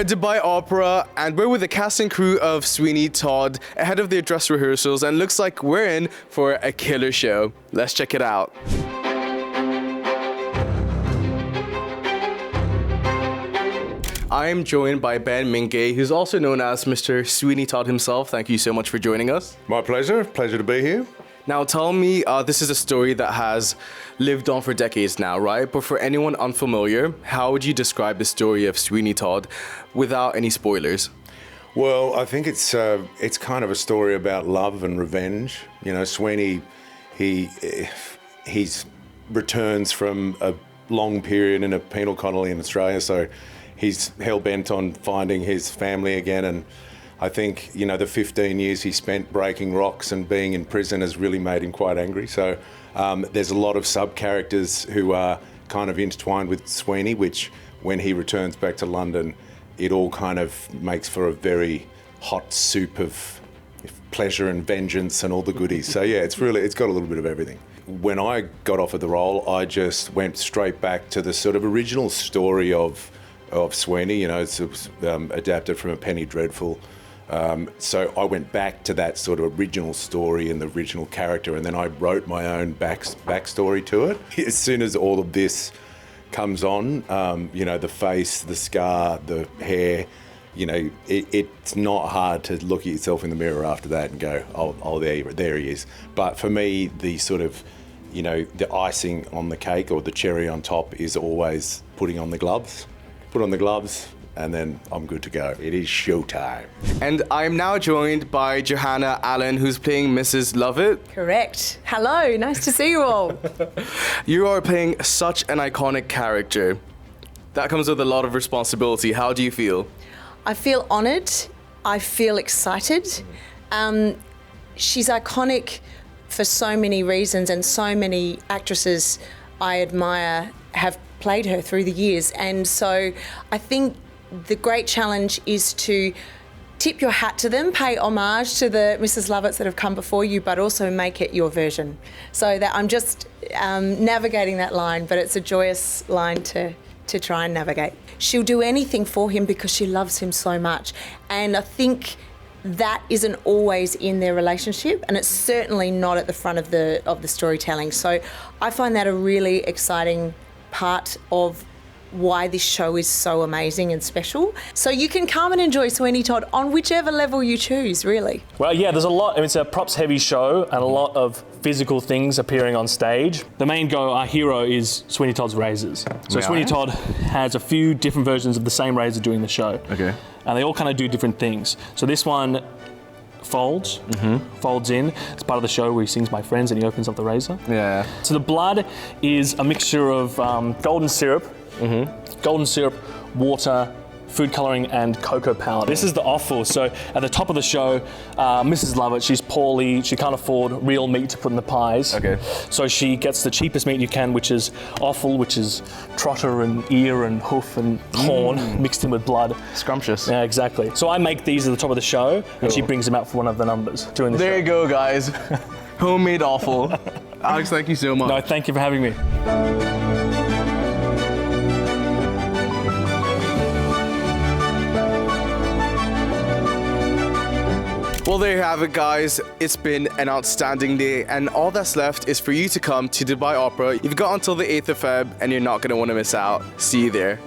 We're at Dubai Opera, and we're with the cast and crew of Sweeney Todd ahead of their dress rehearsals, and looks like we're in for a killer show. Let's check it out. I am joined by Ben Mingay, who's also known as Mr. Sweeney Todd himself. Thank you so much for joining us. My pleasure. Pleasure to be here. Now tell me, this is a story that has lived on for decades now, right? But for anyone unfamiliar, how would you describe the story of Sweeney Todd without any spoilers? Well, I think it's kind of a story about love and revenge. You know, Sweeney, he's returns from a long period in a penal colony in Australia, so he's hell-bent on finding his family again, and I think, you know, the 15 years he spent breaking rocks and being in prison has really made him quite angry. So there's a lot of sub-characters who are kind of intertwined with Sweeney, which when he returns back to London, it all kind of makes for a very hot soup of pleasure and vengeance and all the goodies. So yeah, it's got a little bit of everything. When I got offered the role, I just went straight back to the sort of original story of Sweeney. You know, it's adapted from a Penny Dreadful. So I went back to that sort of original story and the original character, and then I wrote my own backstory to it. As soon as all of this comes on, you know, the face, the scar, the hair, you know, it's not hard to look at yourself in the mirror after that and go, oh, there he is. But for me, the sort of, you know, the icing on the cake or the cherry on top is always putting on the gloves. Put on the gloves, and then I'm good to go. It is showtime. And I'm now joined by Johanna Allen, who's playing Mrs. Lovett. Correct. Hello, nice to see you all. You are playing such an iconic character. That comes with a lot of responsibility. How do you feel? I feel honoured. I feel excited. She's iconic for so many reasons, and so many actresses I admire have played her through the years, and so I think the great challenge is to tip your hat to them, pay homage to the Mrs. Lovetts that have come before you, but also make it your version. So that I'm just navigating that line, but it's a joyous line to try and navigate. She'll do anything for him because she loves him so much, and I think that isn't always in their relationship, and it's certainly not at the front of the storytelling. So I find that a really exciting part of why this show is so amazing and special. So you can come and enjoy Sweeney Todd on whichever level you choose, really. Well, yeah, there's a lot. I mean, it's a props-heavy show and a lot of physical things appearing on stage. The main our hero is Sweeney Todd's razors. So Sweeney Todd has a few different versions of the same razor during the show. Okay. And they all kind of do different things. So this one folds in. It's part of the show where he sings My Friends and he opens up the razor. Yeah. So the blood is a mixture of golden syrup, water, food colouring and cocoa powder. This is the offal. So at the top of the show, Mrs. Lovett, she's poorly, she can't afford real meat to put in the pies. Okay. So she gets the cheapest meat you can, which is offal, which is trotter and ear and hoof and horn mixed in with blood. Scrumptious. Yeah, exactly. So I make these at the top of the show and she brings them out for one of the numbers during the show. There you go, guys. Homemade offal. Alex, thank you so much. No, thank you for having me. Well, there you have it, guys. It's been an outstanding day, and all that's left is for you to come to Dubai Opera. You've got until the 8th of Feb, and you're not going to want to miss out. See you there.